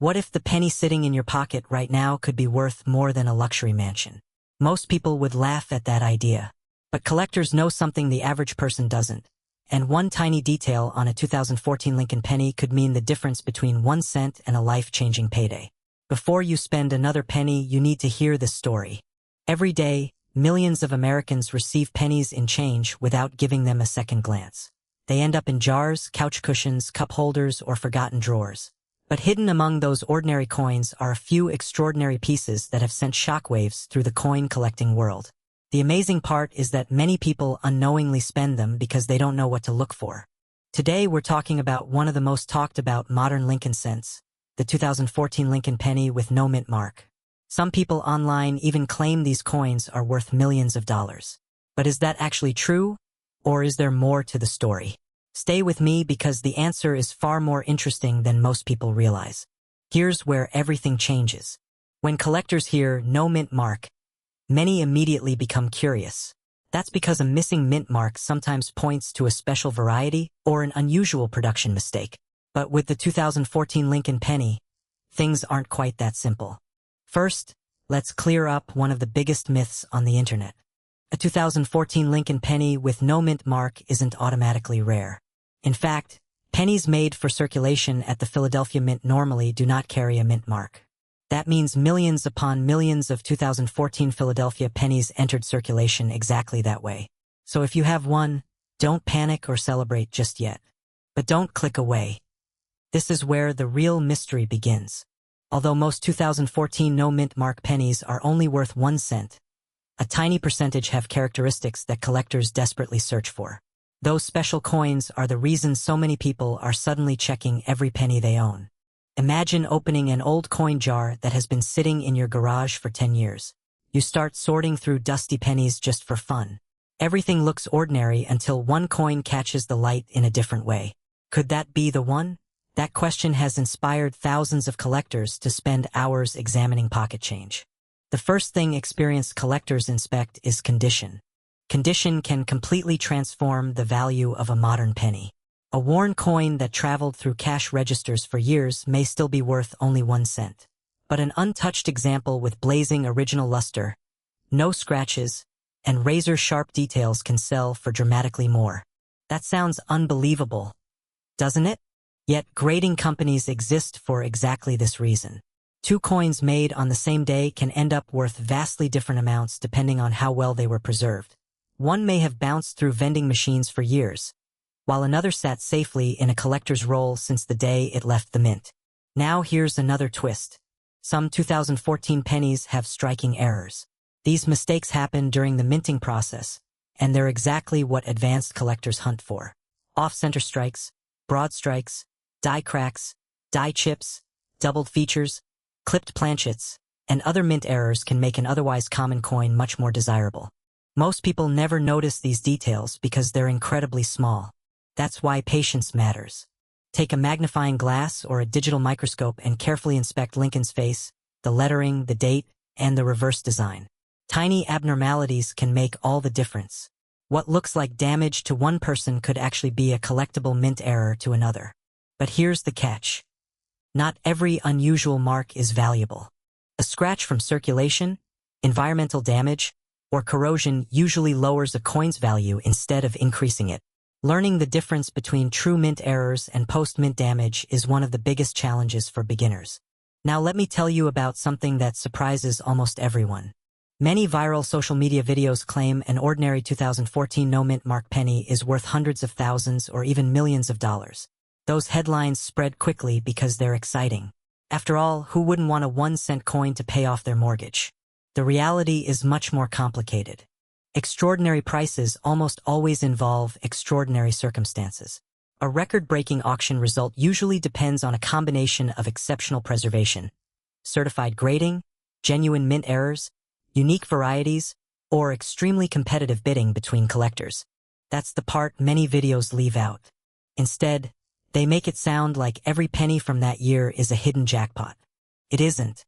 What if the penny sitting in your pocket right now could be worth more than a luxury mansion? Most people would laugh at that idea. But collectors know something the average person doesn't. And one tiny detail on a 2014 Lincoln penny could mean the difference between 1 cent and a life-changing payday. Before you spend another penny, you need to hear this story. Every day, millions of Americans receive pennies in change without giving them a second glance. They end up in jars, couch cushions, cup holders, or forgotten drawers. But hidden among those ordinary coins are a few extraordinary pieces that have sent shockwaves through the coin-collecting world. The amazing part is that many people unknowingly spend them because they don't know what to look for. Today we're talking about one of the most talked about modern Lincoln cents, the 2014 Lincoln penny with no mint mark. Some people online even claim these coins are worth millions of dollars. But is that actually true? Or is there more to the story? Stay with me because the answer is far more interesting than most people realize. Here's where everything changes. When collectors hear no mint mark, many immediately become curious. That's because a missing mint mark sometimes points to a special variety or an unusual production mistake. But with the 2014 Lincoln penny, things aren't quite that simple. First, let's clear up one of the biggest myths on the internet. A 2014 Lincoln penny with no mint mark isn't automatically rare. In fact, pennies made for circulation at the Philadelphia Mint normally do not carry a mint mark. That means millions upon millions of 2014 Philadelphia pennies entered circulation exactly that way. So if you have one, don't panic or celebrate just yet. But don't click away. This is where the real mystery begins. Although most 2014 no mint mark pennies are only worth 1 cent, a tiny percentage have characteristics that collectors desperately search for. Those special coins are the reason so many people are suddenly checking every penny they own. Imagine opening an old coin jar that has been sitting in your garage for 10 years. You start sorting through dusty pennies just for fun. Everything looks ordinary until one coin catches the light in a different way. Could that be the one? That question has inspired thousands of collectors to spend hours examining pocket change. The first thing experienced collectors inspect is condition. Condition can completely transform the value of a modern penny. A worn coin that traveled through cash registers for years may still be worth only 1 cent. But an untouched example with blazing original luster, no scratches, and razor-sharp details can sell for dramatically more. That sounds unbelievable, doesn't it? Yet grading companies exist for exactly this reason. 2 coins made on the same day can end up worth vastly different amounts depending on how well they were preserved. One may have bounced through vending machines for years, while another sat safely in a collector's roll since the day it left the mint. Now here's another twist. Some 2014 pennies have striking errors. These mistakes happen during the minting process, and they're exactly what advanced collectors hunt for. Off-center strikes, broad strikes, die cracks, die chips, doubled features, clipped planchets, and other mint errors can make an otherwise common coin much more desirable. Most people never notice these details because they're incredibly small. That's why patience matters. Take a magnifying glass or a digital microscope and carefully inspect Lincoln's face, the lettering, the date, and the reverse design. Tiny abnormalities can make all the difference. What looks like damage to one person could actually be a collectible mint error to another. But here's the catch. Not every unusual mark is valuable. A scratch from circulation, environmental damage, or corrosion usually lowers a coin's value instead of increasing it. Learning the difference between true mint errors and post-mint damage is one of the biggest challenges for beginners. Now let me tell you about something that surprises almost everyone. Many viral social media videos claim an ordinary 2014 no mint mark penny is worth hundreds of thousands or even millions of dollars. Those headlines spread quickly because they're exciting. After all, who wouldn't want a 1-cent coin to pay off their mortgage? The reality is much more complicated. Extraordinary prices almost always involve extraordinary circumstances. A record-breaking auction result usually depends on a combination of exceptional preservation, certified grading, genuine mint errors, unique varieties, or extremely competitive bidding between collectors. That's the part many videos leave out. Instead, they make it sound like every penny from that year is a hidden jackpot. It isn't.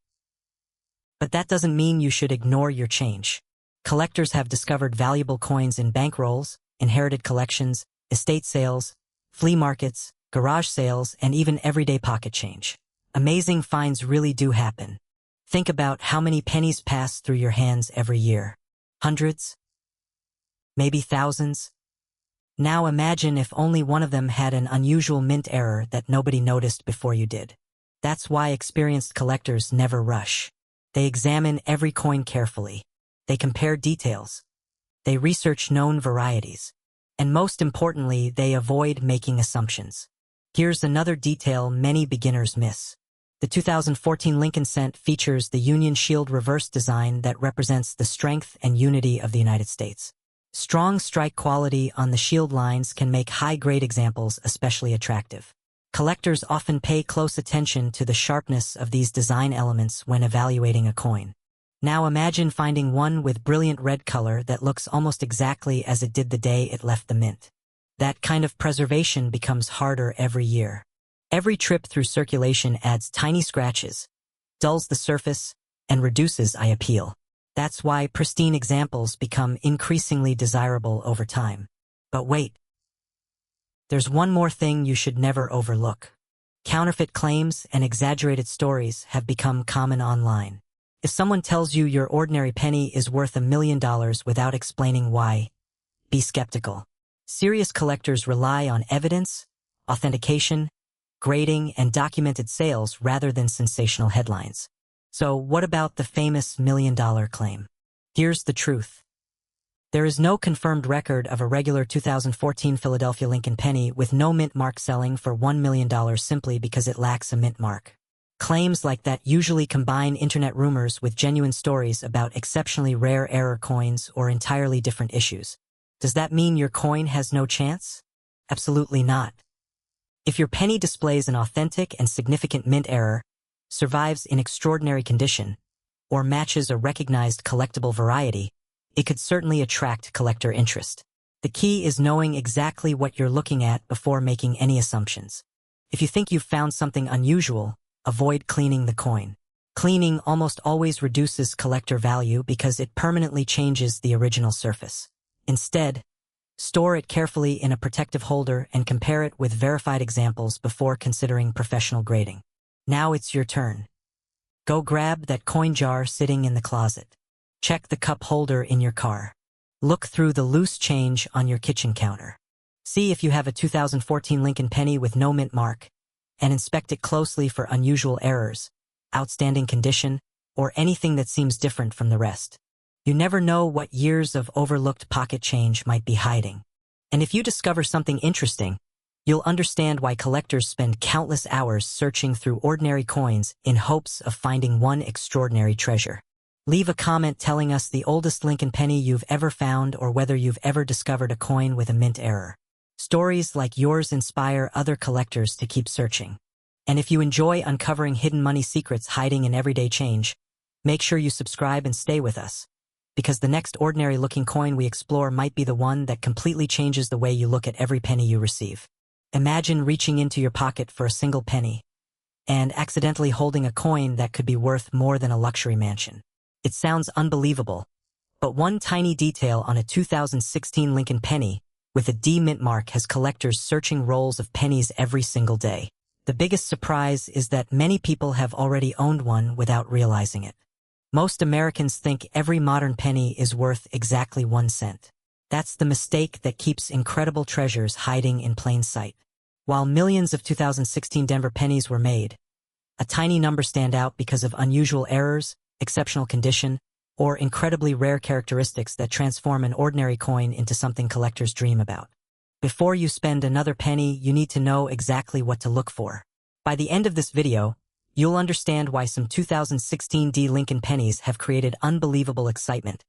But that doesn't mean you should ignore your change. Collectors have discovered valuable coins in bankrolls, inherited collections, estate sales, flea markets, garage sales, and even everyday pocket change. Amazing finds really do happen. Think about how many pennies pass through your hands every year. Hundreds? Maybe thousands? Now imagine if only one of them had an unusual mint error that nobody noticed before you did. That's why experienced collectors never rush. They examine every coin carefully. They compare details. They research known varieties. And most importantly, they avoid making assumptions. Here's another detail many beginners miss. The 2014 Lincoln cent features the Union Shield reverse design that represents the strength and unity of the United States. Strong strike quality on the shield lines can make high-grade examples especially attractive. Collectors often pay close attention to the sharpness of these design elements when evaluating a coin. Now imagine finding one with brilliant red color that looks almost exactly as it did the day it left the mint. That kind of preservation becomes harder every year. Every trip through circulation adds tiny scratches, dulls the surface, and reduces eye appeal. That's why pristine examples become increasingly desirable over time. But wait. There's one more thing you should never overlook. Counterfeit claims and exaggerated stories have become common online. If someone tells you your ordinary penny is worth $1 million without explaining why, be skeptical. Serious collectors rely on evidence, authentication, grading, and documented sales rather than sensational headlines. So what about the famous $1 million claim? Here's the truth. There is no confirmed record of a regular 2014 Philadelphia Lincoln penny with no mint mark selling for $1 million simply because it lacks a mint mark. Claims like that usually combine internet rumors with genuine stories about exceptionally rare error coins or entirely different issues. Does that mean your coin has no chance? Absolutely not. If your penny displays an authentic and significant mint error, survives in extraordinary condition, or matches a recognized collectible variety, it could certainly attract collector interest. The key is knowing exactly what you're looking at before making any assumptions. If you think you've found something unusual, avoid cleaning the coin. Cleaning almost always reduces collector value because it permanently changes the original surface. Instead, store it carefully in a protective holder and compare it with verified examples before considering professional grading. Now it's your turn. Go grab that coin jar sitting in the closet. Check the cup holder in your car. Look through the loose change on your kitchen counter. See if you have a 2014 Lincoln penny with no mint mark, and inspect it closely for unusual errors, outstanding condition, or anything that seems different from the rest. You never know what years of overlooked pocket change might be hiding. And if you discover something interesting, you'll understand why collectors spend countless hours searching through ordinary coins in hopes of finding one extraordinary treasure. Leave a comment telling us the oldest Lincoln penny you've ever found or whether you've ever discovered a coin with a mint error. Stories like yours inspire other collectors to keep searching. And if you enjoy uncovering hidden money secrets hiding in everyday change, make sure you subscribe and stay with us, because the next ordinary-looking coin we explore might be the one that completely changes the way you look at every penny you receive. Imagine reaching into your pocket for a single penny and accidentally holding a coin that could be worth more than a luxury mansion. It sounds unbelievable, but one tiny detail on a 2016 Lincoln penny with a D mint mark has collectors searching rolls of pennies every single day. The biggest surprise is that many people have already owned one without realizing it. Most Americans think every modern penny is worth exactly 1 cent. That's the mistake that keeps incredible treasures hiding in plain sight. While millions of 2016 Denver pennies were made, a tiny number stand out because of unusual errors, exceptional condition, or incredibly rare characteristics that transform an ordinary coin into something collectors dream about. Before you spend another penny, you need to know exactly what to look for. By the end of this video, you'll understand why some 2016 D Lincoln pennies have created unbelievable excitement,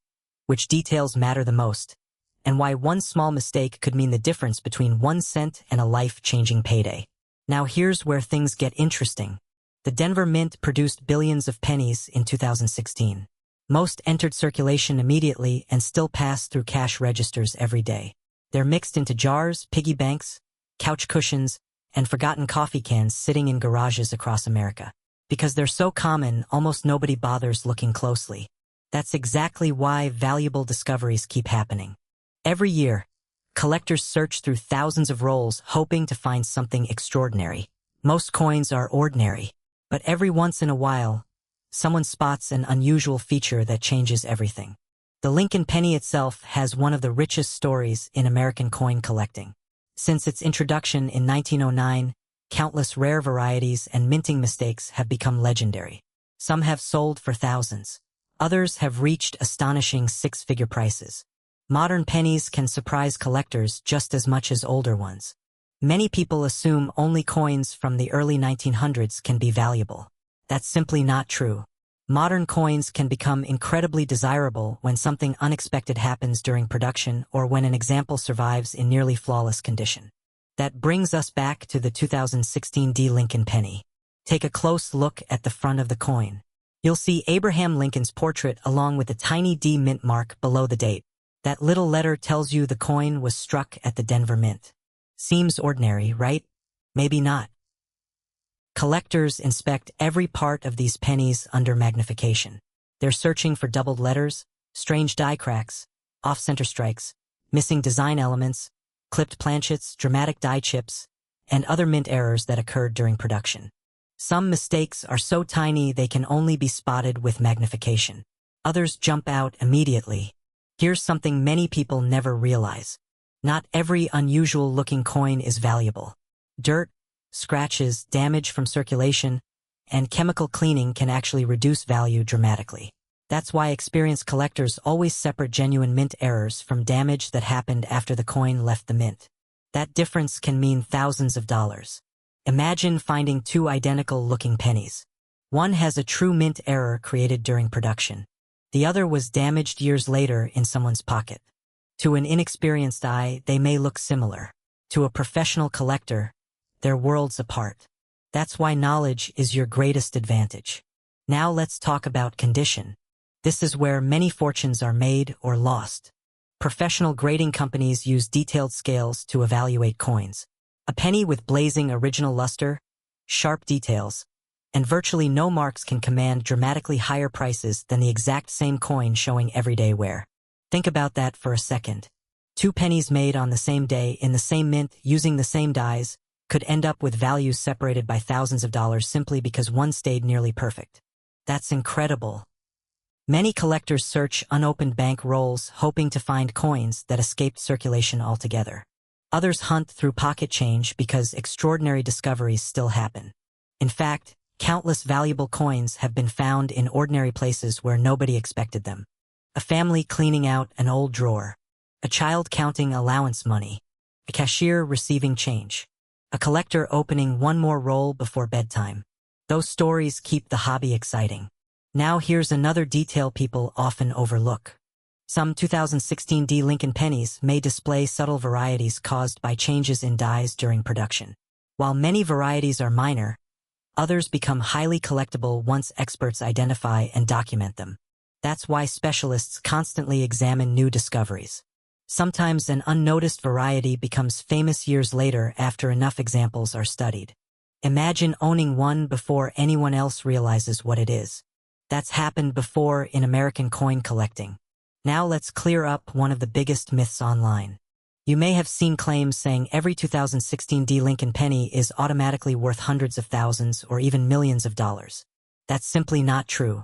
which details matter the most, and why one small mistake could mean the difference between 1 cent and a life-changing payday. Now here's where things get interesting. The Denver Mint produced billions of pennies in 2016. Most entered circulation immediately and still pass through cash registers every day. They're mixed into jars, piggy banks, couch cushions, and forgotten coffee cans sitting in garages across America. Because they're so common, almost nobody bothers looking closely. That's exactly why valuable discoveries keep happening. Every year, collectors search through thousands of rolls hoping to find something extraordinary. Most coins are ordinary, But every once in a while, someone spots an unusual feature that changes everything. The Lincoln penny itself has one of the richest stories in American coin collecting. Since its introduction in 1909, countless rare varieties and minting mistakes have become legendary. Some have sold for thousands. Others have reached astonishing six-figure prices. Modern pennies can surprise collectors just as much as older ones. Many people assume only coins from the early 1900s can be valuable. That's simply not true. Modern coins can become incredibly desirable when something unexpected happens during production or when an example survives in nearly flawless condition. That brings us back to the 2016 D Lincoln penny. Take a close look at the front of the coin. You'll see Abraham Lincoln's portrait along with a tiny D mint mark below the date. That little letter tells you the coin was struck at the Denver Mint. Seems ordinary, right? Maybe not. Collectors inspect every part of these pennies under magnification. They're searching for doubled letters, strange die cracks, off-center strikes, missing design elements, clipped planchets, dramatic die chips, and other mint errors that occurred during production. Some mistakes are so tiny they can only be spotted with magnification. Others jump out immediately. Here's something many people never realize. Not every unusual-looking coin is valuable. Dirt, scratches, damage from circulation, and chemical cleaning can actually reduce value dramatically. That's why experienced collectors always separate genuine mint errors from damage that happened after the coin left the mint. That difference can mean thousands of dollars. Imagine finding two identical-looking pennies. One has a true mint error created during production. The other was damaged years later in someone's pocket. To an inexperienced eye, they may look similar. To a professional collector, they're worlds apart. That's why knowledge is your greatest advantage. Now let's talk about condition. This is where many fortunes are made or lost. Professional grading companies use detailed scales to evaluate coins. A penny with blazing original luster, sharp details, and virtually no marks can command dramatically higher prices than the exact same coin showing everyday wear. Think about that for a second. Two pennies made on the same day in the same mint using the same dies could end up with values separated by thousands of dollars simply because one stayed nearly perfect. That's incredible. Many collectors search unopened bank rolls hoping to find coins that escaped circulation altogether. Others hunt through pocket change because extraordinary discoveries still happen. In fact, countless valuable coins have been found in ordinary places where nobody expected them. A family cleaning out an old drawer. A child counting allowance money. A cashier receiving change. A collector opening one more roll before bedtime. Those stories keep the hobby exciting. Now here's another detail people often overlook. Some 2016 D Lincoln pennies may display subtle varieties caused by changes in dies during production. While many varieties are minor, others become highly collectible once experts identify and document them. That's why specialists constantly examine new discoveries. Sometimes an unnoticed variety becomes famous years later after enough examples are studied. Imagine owning one before anyone else realizes what it is. That's happened before in American coin collecting. Now let's clear up one of the biggest myths online. You may have seen claims saying every 2016 D Lincoln penny is automatically worth hundreds of thousands or even millions of dollars. That's simply not true.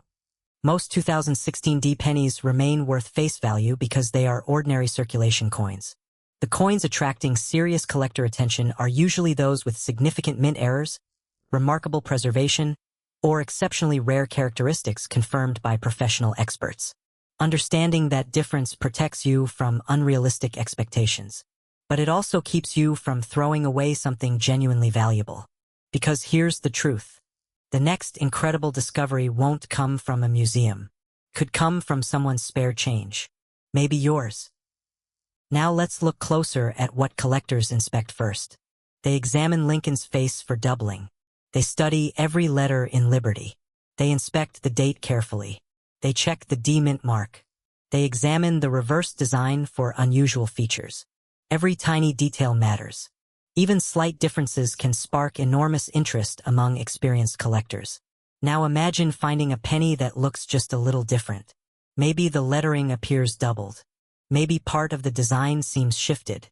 Most 2016 D pennies remain worth face value because they are ordinary circulation coins. The coins attracting serious collector attention are usually those with significant mint errors, remarkable preservation, or exceptionally rare characteristics confirmed by professional experts. Understanding that difference protects you from unrealistic expectations. But it also keeps you from throwing away something genuinely valuable. Because here's the truth. The next incredible discovery won't come from a museum. Could come from someone's spare change. Maybe yours. Now let's look closer at what collectors inspect first. They examine Lincoln's face for doubling. They study every letter in Liberty. They inspect the date carefully. They check the D mint mark. They examine the reverse design for unusual features. Every tiny detail matters. Even slight differences can spark enormous interest among experienced collectors. Now imagine finding a penny that looks just a little different. Maybe the lettering appears doubled. Maybe part of the design seems shifted.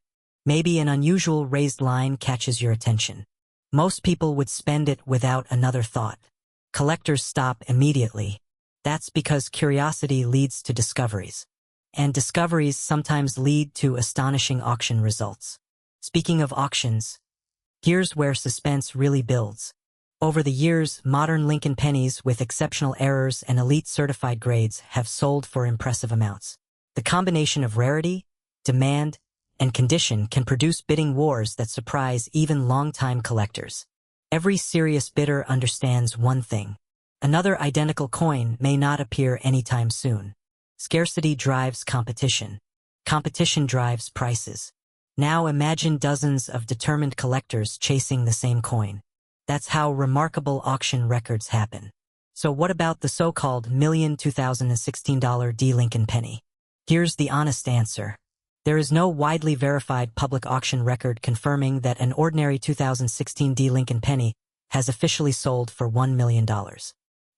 Maybe an unusual raised line catches your attention. Most people would spend it without another thought. collectors stop immediately. That's because curiosity leads to discoveries. And discoveries sometimes lead to astonishing auction results. Speaking of auctions, here's where suspense really builds. Over the years, modern Lincoln pennies with exceptional errors and elite certified grades have sold for impressive amounts. The combination of rarity, demand, and condition can produce bidding wars that surprise even longtime collectors. Every serious bidder understands one thing. Another identical coin may not appear anytime soon. Scarcity drives competition. Competition drives prices. Now imagine dozens of determined collectors chasing the same coin. That's how remarkable auction records happen. So what about the so-called $1,000,2016 D Lincoln penny? Here's the honest answer. There is no widely verified public auction record confirming that an ordinary 2016 D Lincoln penny has officially sold for $1 million.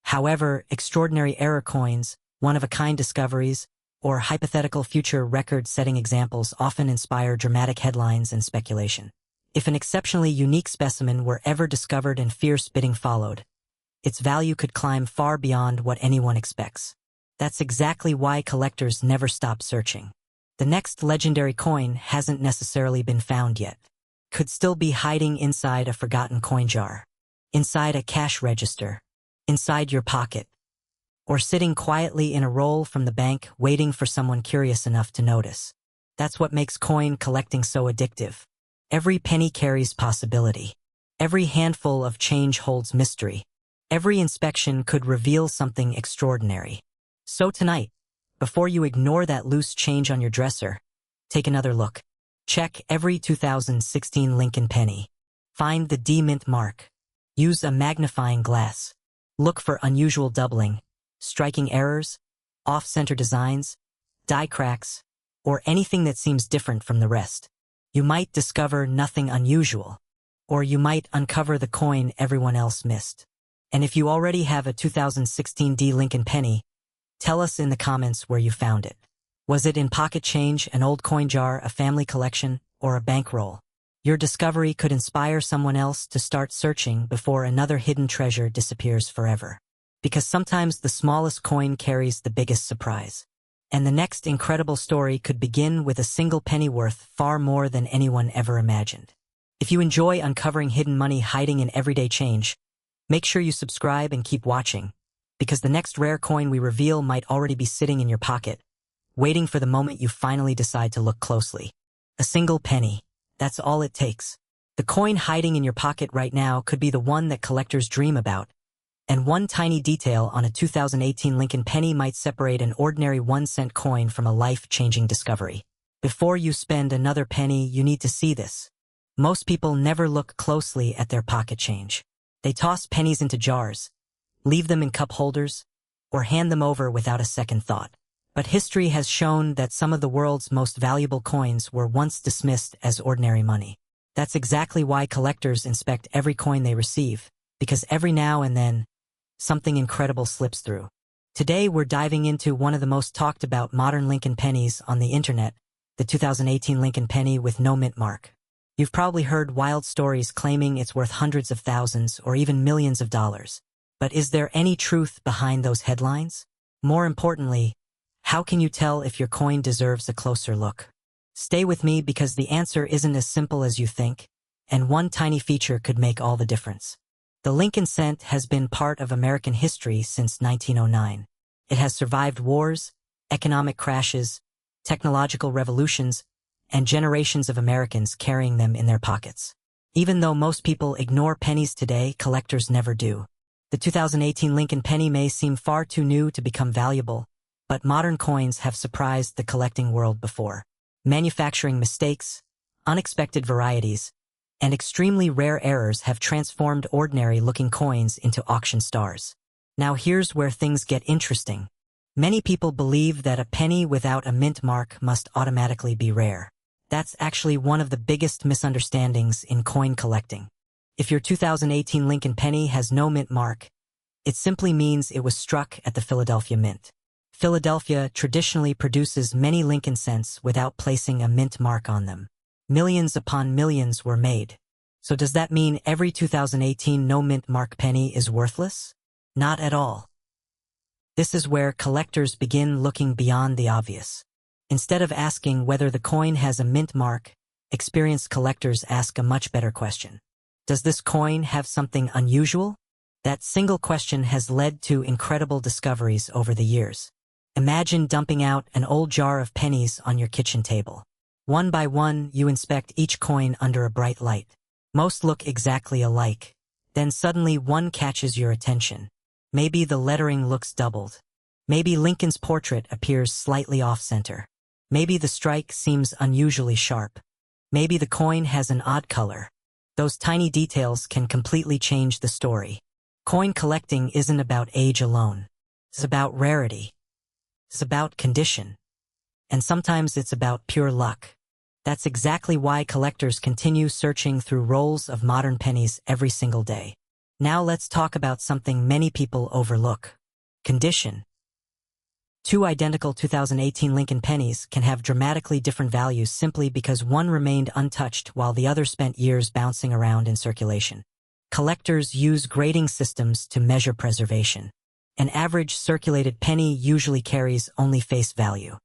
However, extraordinary error coins, one-of-a-kind discoveries, or hypothetical future record-setting examples often inspire dramatic headlines and speculation. If an exceptionally unique specimen were ever discovered and fierce bidding followed, its value could climb far beyond what anyone expects. That's exactly why collectors never stop searching. The next legendary coin hasn't necessarily been found yet. Could still be hiding inside a forgotten coin jar, inside a cash register, inside your pocket, or sitting quietly in a roll from the bank waiting for someone curious enough to notice. That's what makes coin collecting so addictive. Every penny carries possibility. Every handful of change holds mystery. Every inspection could reveal something extraordinary. So tonight, before you ignore that loose change on your dresser, take another look. Check every 2016 Lincoln penny. Find the D mint mark. Use a magnifying glass. Look for unusual doubling, striking errors, off-center designs, die cracks, or anything that seems different from the rest. You might discover nothing unusual, or you might uncover the coin everyone else missed. And if you already have a 2016 D Lincoln penny, tell us in the comments where you found it. Was it in pocket change, an old coin jar, a family collection, or a bankroll? Your discovery could inspire someone else to start searching before another hidden treasure disappears forever. Because sometimes the smallest coin carries the biggest surprise. And the next incredible story could begin with a single penny worth far more than anyone ever imagined. If you enjoy uncovering hidden money hiding in everyday change, make sure you subscribe and keep watching, because the next rare coin we reveal might already be sitting in your pocket, waiting for the moment you finally decide to look closely. A single penny. That's all it takes. The coin hiding in your pocket right now could be the one that collectors dream about. And one tiny detail on a 2018 Lincoln penny might separate an ordinary 1-cent coin from a life-changing discovery. Before you spend another penny, you need to see this. Most people never look closely at their pocket change. They toss pennies into jars, leave them in cup holders, or hand them over without a second thought. But history has shown that some of the world's most valuable coins were once dismissed as ordinary money. That's exactly why collectors inspect every coin they receive, because every now and then, something incredible slips through. Today we're diving into one of the most talked about modern Lincoln pennies on the internet, the 2018 Lincoln penny with no mint mark. You've probably heard wild stories claiming it's worth hundreds of thousands or even millions of dollars. But is there any truth behind those headlines? More importantly, how can you tell if your coin deserves a closer look? Stay with me because the answer isn't as simple as you think, and one tiny feature could make all the difference. The Lincoln cent has been part of American history since 1909. It has survived wars, economic crashes, technological revolutions, and generations of Americans carrying them in their pockets. Even though most people ignore pennies today, collectors never do. The 2018 Lincoln penny may seem far too new to become valuable, but modern coins have surprised the collecting world before. Manufacturing mistakes, unexpected varieties, and extremely rare errors have transformed ordinary-looking coins into auction stars. Now here's where things get interesting. Many people believe that a penny without a mint mark must automatically be rare. That's actually one of the biggest misunderstandings in coin collecting. If your 2018 Lincoln penny has no mint mark, it simply means it was struck at the Philadelphia Mint. Philadelphia traditionally produces many Lincoln cents without placing a mint mark on them. Millions upon millions were made. So does that mean every 2018 no mint mark penny is worthless? Not at all. This is where collectors begin looking beyond the obvious. Instead of asking whether the coin has a mint mark, experienced collectors ask a much better question. Does this coin have something unusual? That single question has led to incredible discoveries over the years. Imagine dumping out an old jar of pennies on your kitchen table. One by one, you inspect each coin under a bright light. Most look exactly alike. Then suddenly one catches your attention. Maybe the lettering looks doubled. Maybe Lincoln's portrait appears slightly off-center. Maybe the strike seems unusually sharp. Maybe the coin has an odd color. Those tiny details can completely change the story. Coin collecting isn't about age alone. It's about rarity. It's about condition. And sometimes it's about pure luck. That's exactly why collectors continue searching through rolls of modern pennies every single day. Now let's talk about something many people overlook. Condition. Two identical 2018 Lincoln pennies can have dramatically different values simply because one remained untouched while the other spent years bouncing around in circulation. Collectors use grading systems to measure preservation. An average circulated penny usually carries only face value.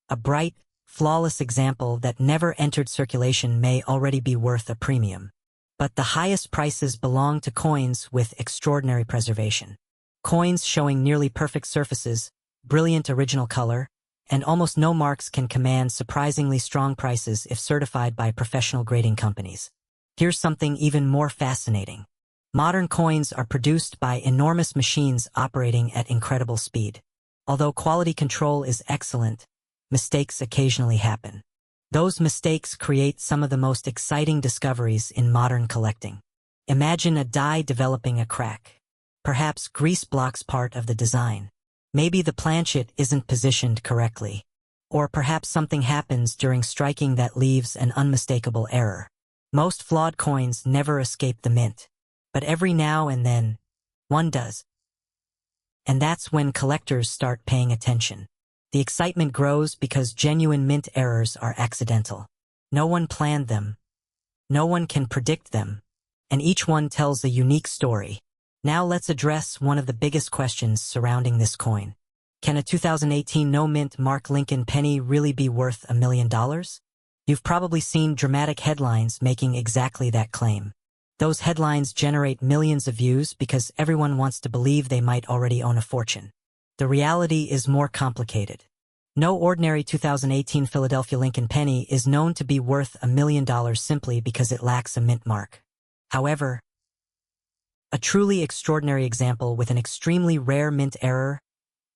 A bright, flawless example that never entered circulation may already be worth a premium. But the highest prices belong to coins with extraordinary preservation. Coins showing nearly perfect surfaces, brilliant original color, and almost no marks can command surprisingly strong prices if certified by professional grading companies. Here's something even more fascinating. Modern coins are produced by enormous machines operating at incredible speed. Although quality control is excellent, mistakes occasionally happen. Those mistakes create some of the most exciting discoveries in modern collecting. Imagine a die developing a crack. Perhaps grease blocks part of the design. Maybe the planchet isn't positioned correctly. Or perhaps something happens during striking that leaves an unmistakable error. Most flawed coins never escape the mint. But every now and then, one does. And that's when collectors start paying attention. The excitement grows because genuine mint errors are accidental. No one planned them. No one can predict them. And each one tells a unique story. Now let's address one of the biggest questions surrounding this coin. Can a 2018 no-mint mark Lincoln penny really be worth $1 million? You've probably seen dramatic headlines making exactly that claim. Those headlines generate millions of views because everyone wants to believe they might already own a fortune. The reality is more complicated. No ordinary 2018 Philadelphia Lincoln penny is known to be worth $1 million simply because it lacks a mint mark. However, a truly extraordinary example with an extremely rare mint error,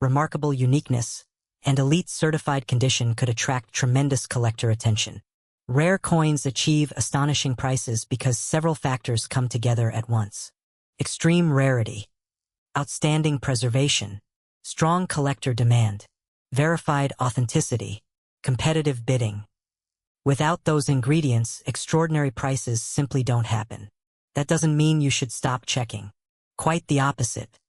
remarkable uniqueness, and elite certified condition could attract tremendous collector attention. Rare coins achieve astonishing prices because several factors come together at once. Extreme rarity, outstanding preservation, strong collector demand, verified authenticity, competitive bidding. Without those ingredients, extraordinary prices simply don't happen. That doesn't mean you should stop checking. Quite the opposite.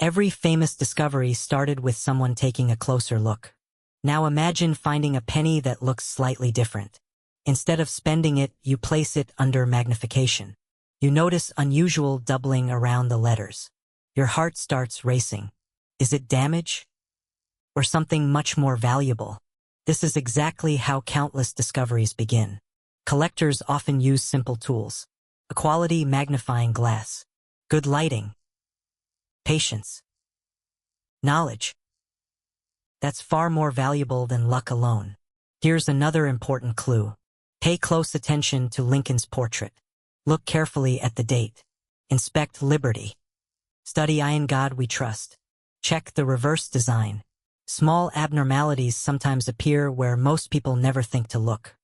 Every famous discovery started with someone taking a closer look. Now imagine finding a penny that looks slightly different. Instead of spending it, you place it under magnification. You notice unusual doubling around the letters. Your heart starts racing. Is it damage? Or something much more valuable? This is exactly how countless discoveries begin. Collectors often use simple tools. A quality magnifying glass. Good lighting. Patience. Knowledge. That's far more valuable than luck alone. Here's another important clue. Pay close attention to Lincoln's portrait. Look carefully at the date. Inspect Liberty. Study "In God We Trust." Check the reverse design. Small abnormalities sometimes appear where most people never think to look.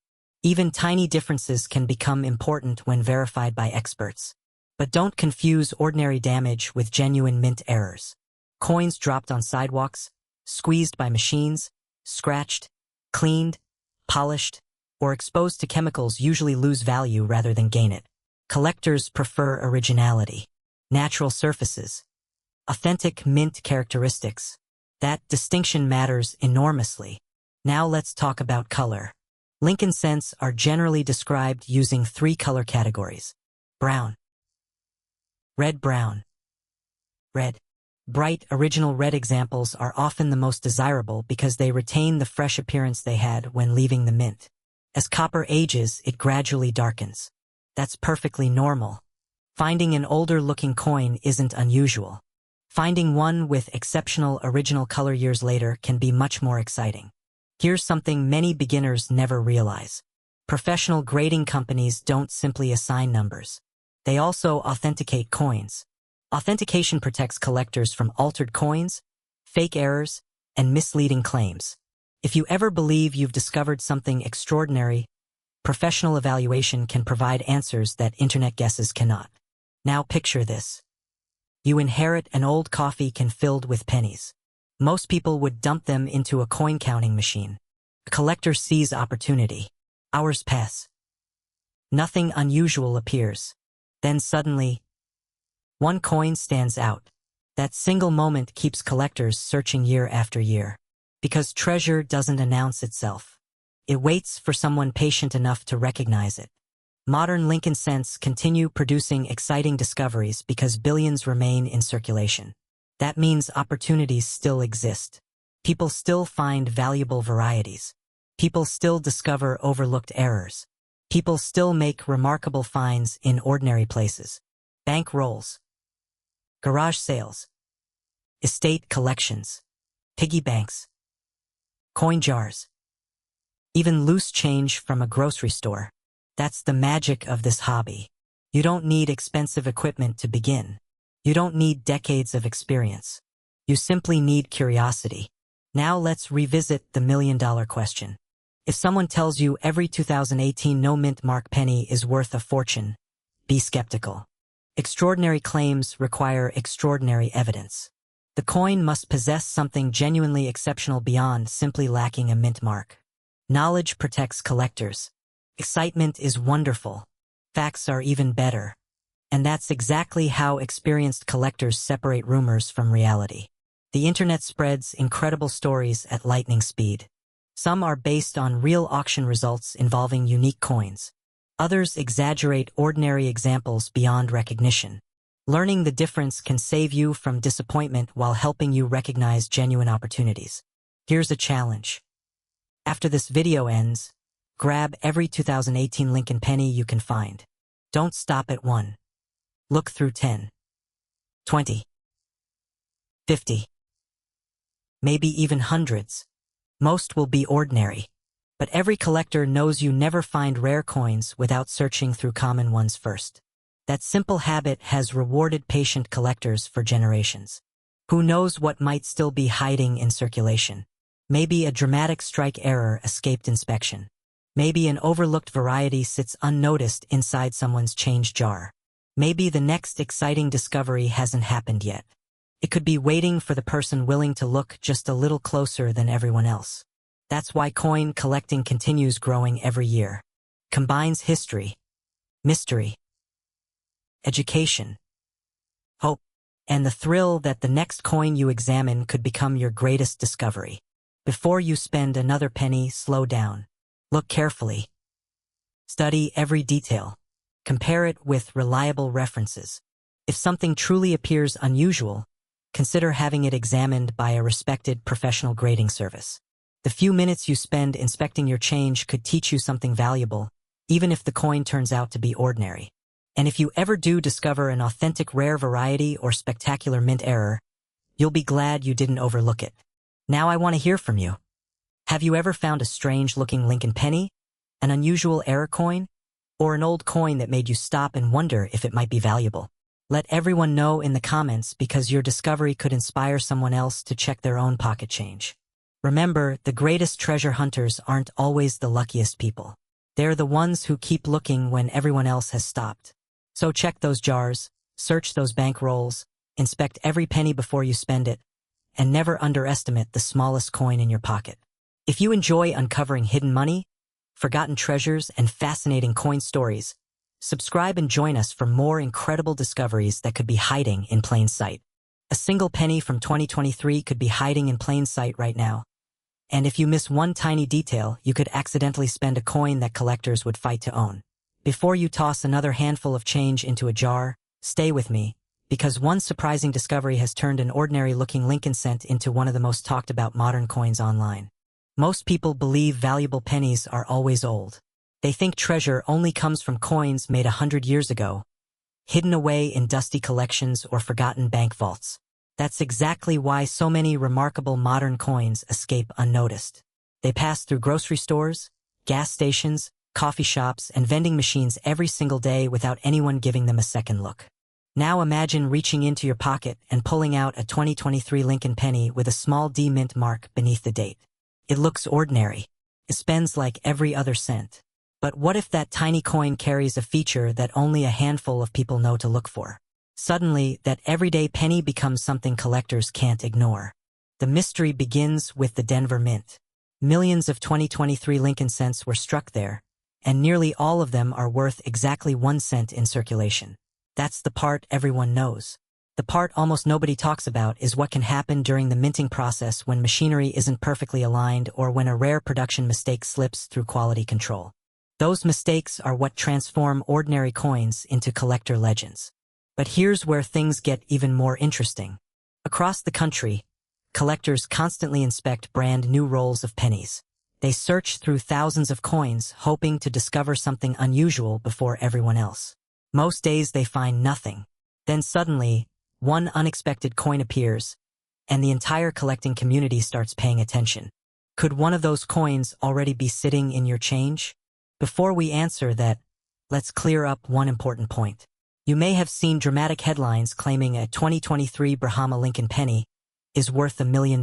Even tiny differences can become important when verified by experts. But don't confuse ordinary damage with genuine mint errors. Coins dropped on sidewalks, squeezed by machines, scratched, cleaned, polished, or exposed to chemicals usually lose value rather than gain it. Collectors prefer originality, natural surfaces, authentic mint characteristics. That distinction matters enormously. Now let's talk about color. Lincoln cents are generally described using 3 color categories. Brown, red, Bright, original red examples are often the most desirable because they retain the fresh appearance they had when leaving the mint. As copper ages, it gradually darkens. That's perfectly normal. Finding an older-looking coin isn't unusual. Finding one with exceptional original color years later can be much more exciting. Here's something many beginners never realize. Professional grading companies don't simply assign numbers. They also authenticate coins. Authentication protects collectors from altered coins, fake errors, and misleading claims. If you ever believe you've discovered something extraordinary, professional evaluation can provide answers that internet guesses cannot. Now picture this. You inherit an old coffee can filled with pennies. Most people would dump them into a coin counting machine. A collector sees opportunity. Hours pass. Nothing unusual appears. Then suddenly, one coin stands out. That single moment keeps collectors searching year after year. Because treasure doesn't announce itself. It waits for someone patient enough to recognize it. Modern Lincoln cents continue producing exciting discoveries because billions remain in circulation. That means opportunities still exist. People still find valuable varieties. People still discover overlooked errors. People still make remarkable finds in ordinary places. Bank rolls, garage sales, estate collections, piggy banks, coin jars, even loose change from a grocery store. That's the magic of this hobby. You don't need expensive equipment to begin. You don't need decades of experience. You simply need curiosity. Now let's revisit the million-dollar question. If someone tells you every 2018 no-mint mark penny is worth a fortune, be skeptical. Extraordinary claims require extraordinary evidence. The coin must possess something genuinely exceptional beyond simply lacking a mint mark. Knowledge protects collectors. Excitement is wonderful. Facts are even better. And that's exactly how experienced collectors separate rumors from reality. The internet spreads incredible stories at lightning speed. Some are based on real auction results involving unique coins. Others exaggerate ordinary examples beyond recognition. Learning the difference can save you from disappointment while helping you recognize genuine opportunities. Here's a challenge. After this video ends, grab every 2018 Lincoln penny you can find. Don't stop at 1. Look through 10, 20, 50, maybe even hundreds. Most will be ordinary. But every collector knows you never find rare coins without searching through common ones first. That simple habit has rewarded patient collectors for generations. Who knows what might still be hiding in circulation? Maybe a dramatic strike error escaped inspection. Maybe an overlooked variety sits unnoticed inside someone's change jar. Maybe the next exciting discovery hasn't happened yet. It could be waiting for the person willing to look just a little closer than everyone else. That's why coin collecting continues growing every year. Combines history, mystery, education, hope, and the thrill that the next coin you examine could become your greatest discovery. Before you spend another penny, slow down. Look carefully. Study every detail. Compare it with reliable references. If something truly appears unusual, consider having it examined by a respected professional grading service. The few minutes you spend inspecting your change could teach you something valuable, even if the coin turns out to be ordinary. And if you ever do discover an authentic rare variety or spectacular mint error, you'll be glad you didn't overlook it. Now I want to hear from you. Have you ever found a strange-looking Lincoln penny, an unusual error coin, or an old coin that made you stop and wonder if it might be valuable? Let everyone know in the comments because your discovery could inspire someone else to check their own pocket change. Remember, the greatest treasure hunters aren't always the luckiest people. They're the ones who keep looking when everyone else has stopped. So check those jars, search those bank rolls, inspect every penny before you spend it, and never underestimate the smallest coin in your pocket. If you enjoy uncovering hidden money, forgotten treasures, and fascinating coin stories, subscribe and join us for more incredible discoveries that could be hiding in plain sight. A single penny from 2023 could be hiding in plain sight right now. And if you miss one tiny detail, you could accidentally spend a coin that collectors would fight to own. Before you toss another handful of change into a jar, stay with me, because one surprising discovery has turned an ordinary-looking Lincoln cent into one of the most talked-about modern coins online. Most people believe valuable pennies are always old. They think treasure only comes from coins made 100 years ago, hidden away in dusty collections or forgotten bank vaults. That's exactly why so many remarkable modern coins escape unnoticed. They pass through grocery stores, gas stations, coffee shops, and vending machines every single day without anyone giving them a second look. Now imagine reaching into your pocket and pulling out a 2023 Lincoln penny with a small D mint mark beneath the date. It looks ordinary. It spends like every other cent. But what if that tiny coin carries a feature that only a handful of people know to look for? Suddenly, that everyday penny becomes something collectors can't ignore. The mystery begins with the Denver Mint. Millions of 2023 Lincoln cents were struck there, and nearly all of them are worth exactly 1 cent in circulation. That's the part everyone knows. The part almost nobody talks about is what can happen during the minting process when machinery isn't perfectly aligned or when a rare production mistake slips through quality control. Those mistakes are what transform ordinary coins into collector legends. But here's where things get even more interesting. Across the country, collectors constantly inspect brand new rolls of pennies. They search through thousands of coins, hoping to discover something unusual before everyone else. Most days they find nothing. Then suddenly, one unexpected coin appears, and the entire collecting community starts paying attention. Could one of those coins already be sitting in your change? Before we answer that, let's clear up one important point. You may have seen dramatic headlines claiming a 2023 Brahma Lincoln penny is worth $1 million.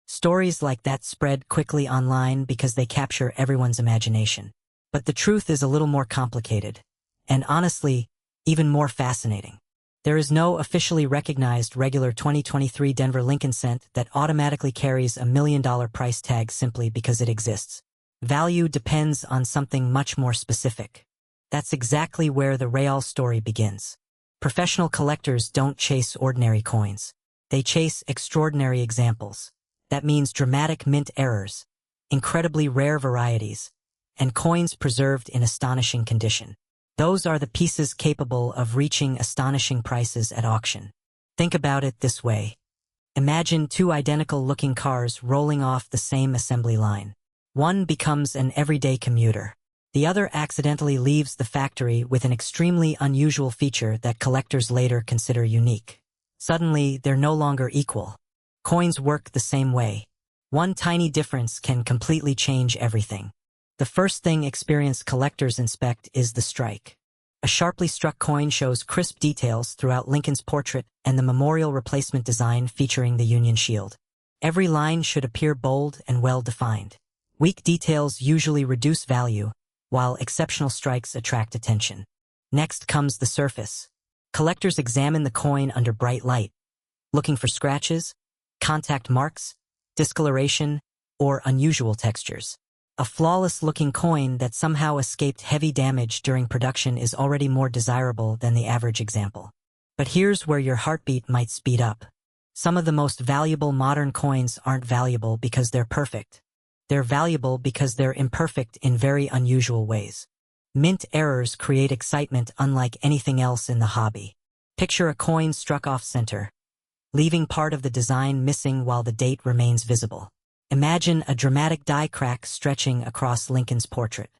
Stories like that spread quickly online because they capture everyone's imagination. But the truth is a little more complicated, and honestly, even more fascinating. There is no officially recognized regular 2023 Denver Lincoln cent that automatically carries $1 million price tag simply because it exists. Value depends on something much more specific. That's exactly where the real story begins. Professional collectors don't chase ordinary coins. They chase extraordinary examples. That means dramatic mint errors, incredibly rare varieties, and coins preserved in astonishing condition. Those are the pieces capable of reaching astonishing prices at auction. Think about it this way. Imagine 2 identical-looking cars rolling off the same assembly line. One becomes an everyday commuter. The other accidentally leaves the factory with an extremely unusual feature that collectors later consider unique. Suddenly, they're no longer equal. Coins work the same way. One tiny difference can completely change everything. The first thing experienced collectors inspect is the strike. A sharply struck coin shows crisp details throughout Lincoln's portrait and the memorial replacement design featuring the Union Shield. Every line should appear bold and well-defined. Weak details usually reduce value, while exceptional strikes attract attention. Next comes the surface. Collectors examine the coin under bright light, looking for scratches, contact marks, discoloration, or unusual textures. A flawless-looking coin that somehow escaped heavy damage during production is already more desirable than the average example. But here's where your heartbeat might speed up. Some of the most valuable modern coins aren't valuable because they're perfect. They're valuable because they're imperfect in very unusual ways. Mint errors create excitement unlike anything else in the hobby. Picture a coin struck off-center, leaving part of the design missing while the date remains visible. Imagine a dramatic die crack stretching across Lincoln's portrait.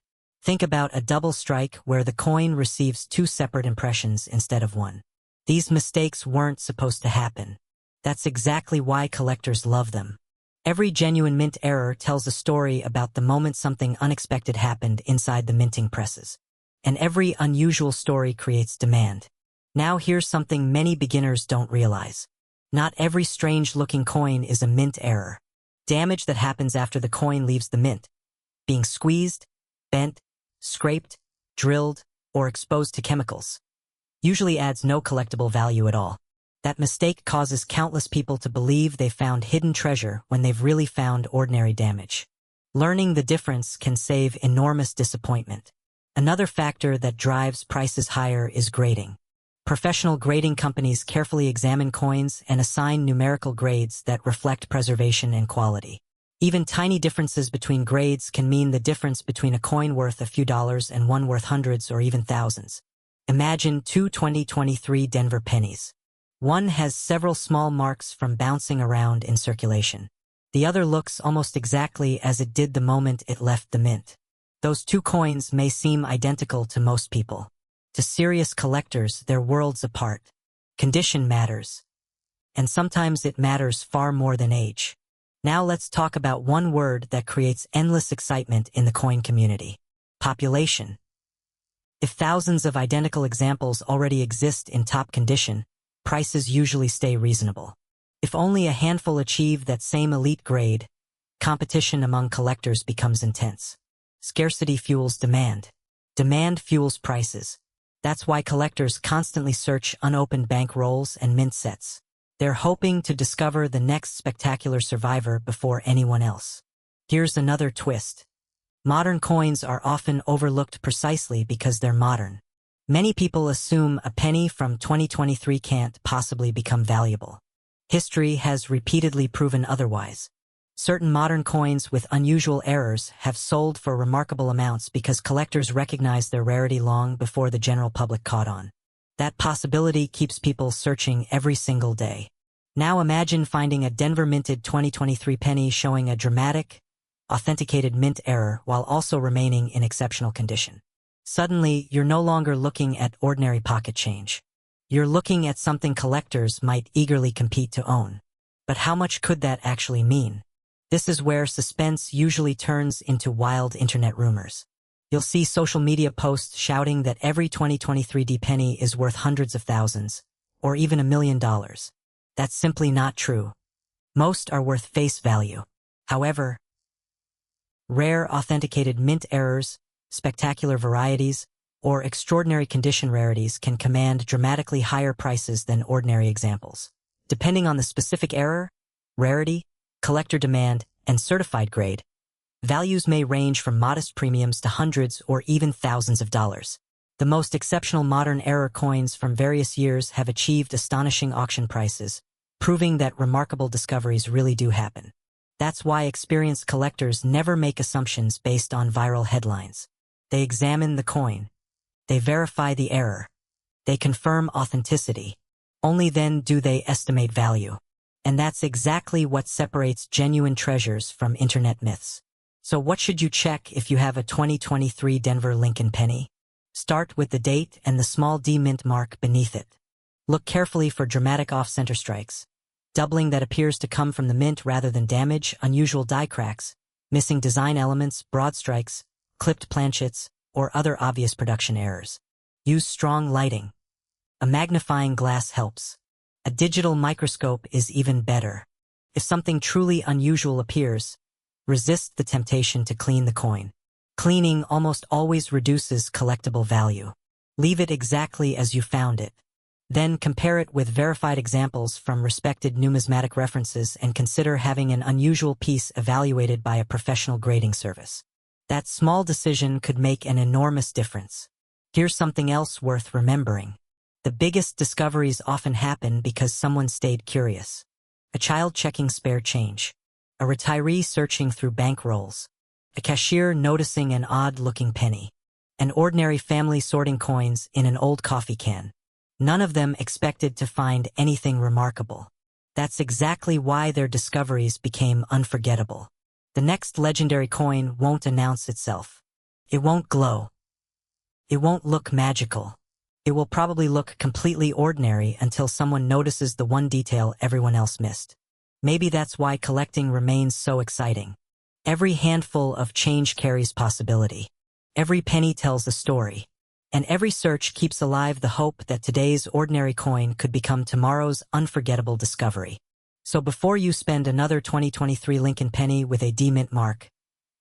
Think about a double strike where the coin receives 2 separate impressions instead of 1. These mistakes weren't supposed to happen. That's exactly why collectors love them. Every genuine mint error tells a story about the moment something unexpected happened inside the minting presses. And every unusual story creates demand. Now here's something many beginners don't realize. Not every strange-looking coin is a mint error. Damage that happens after the coin leaves the mint, being squeezed, bent, scraped, drilled, or exposed to chemicals, usually adds no collectible value at all. That mistake causes countless people to believe they found hidden treasure when they've really found ordinary damage. Learning the difference can save enormous disappointment. Another factor that drives prices higher is grading. Professional grading companies carefully examine coins and assign numerical grades that reflect preservation and quality. Even tiny differences between grades can mean the difference between a coin worth a few dollars and one worth hundreds or even thousands. Imagine 2 2023 Denver pennies. One has several small marks from bouncing around in circulation. The other looks almost exactly as it did the moment it left the mint. Those two coins may seem identical to most people. To serious collectors, they're worlds apart. Condition matters. And sometimes it matters far more than age. Now let's talk about one word that creates endless excitement in the coin community. Population. If thousands of identical examples already exist in top condition, prices usually stay reasonable. If only a handful achieve that same elite grade, competition among collectors becomes intense. Scarcity fuels demand. Demand fuels prices. That's why collectors constantly search unopened bank rolls and mint sets. They're hoping to discover the next spectacular survivor before anyone else. Here's another twist. Modern coins are often overlooked precisely because they're modern. Many people assume a penny from 2023 can't possibly become valuable. History has repeatedly proven otherwise. Certain modern coins with unusual errors have sold for remarkable amounts because collectors recognized their rarity long before the general public caught on. That possibility keeps people searching every single day. Now imagine finding a Denver-minted 2023 penny showing a dramatic, authenticated mint error while also remaining in exceptional condition. Suddenly, you're no longer looking at ordinary pocket change. You're looking at something collectors might eagerly compete to own. But how much could that actually mean? This is where suspense usually turns into wild internet rumors. You'll see social media posts shouting that every 2023 D penny is worth hundreds of thousands, or even $1 million. That's simply not true. Most are worth face value. However, rare authenticated mint errors, spectacular varieties, or extraordinary condition rarities can command dramatically higher prices than ordinary examples. Depending on the specific error, rarity, collector demand, and certified grade, values may range from modest premiums to hundreds or even thousands of dollars. The most exceptional modern error coins from various years have achieved astonishing auction prices, proving that remarkable discoveries really do happen. That's why experienced collectors never make assumptions based on viral headlines. They examine the coin. They verify the error. They confirm authenticity. Only then do they estimate value. And that's exactly what separates genuine treasures from internet myths. So what should you check if you have a 2023 Denver Lincoln penny? Start with the date and the small D mint mark beneath it. Look carefully for dramatic off-center strikes, doubling that appears to come from the mint rather than damage, unusual die cracks, missing design elements, broad strikes, clipped planchets, or other obvious production errors. Use strong lighting. A magnifying glass helps. A digital microscope is even better. If something truly unusual appears, resist the temptation to clean the coin. Cleaning almost always reduces collectible value. Leave it exactly as you found it. Then compare it with verified examples from respected numismatic references and consider having an unusual piece evaluated by a professional grading service. That small decision could make an enormous difference. Here's something else worth remembering. The biggest discoveries often happen because someone stayed curious. A child checking spare change. A retiree searching through bank rolls. A cashier noticing an odd-looking penny. An ordinary family sorting coins in an old coffee can. None of them expected to find anything remarkable. That's exactly why their discoveries became unforgettable. The next legendary coin won't announce itself. It won't glow. It won't look magical. It will probably look completely ordinary until someone notices the one detail everyone else missed. Maybe that's why collecting remains so exciting. Every handful of change carries possibility. Every penny tells a story. And every search keeps alive the hope that today's ordinary coin could become tomorrow's unforgettable discovery. So before you spend another 2023 Lincoln penny with a D mint mark,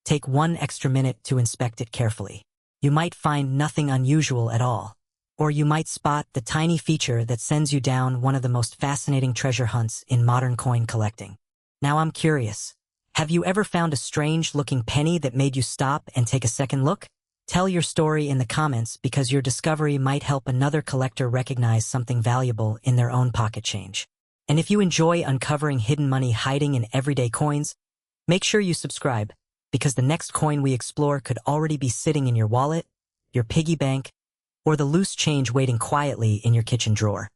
take one extra minute to inspect it carefully. You might find nothing unusual at all. Or you might spot the tiny feature that sends you down one of the most fascinating treasure hunts in modern coin collecting. Now I'm curious. Have you ever found a strange-looking penny that made you stop and take a second look? Tell your story in the comments because your discovery might help another collector recognize something valuable in their own pocket change. And if you enjoy uncovering hidden money hiding in everyday coins, make sure you subscribe, because the next coin we explore could already be sitting in your wallet, your piggy bank, or the loose change waiting quietly in your kitchen drawer.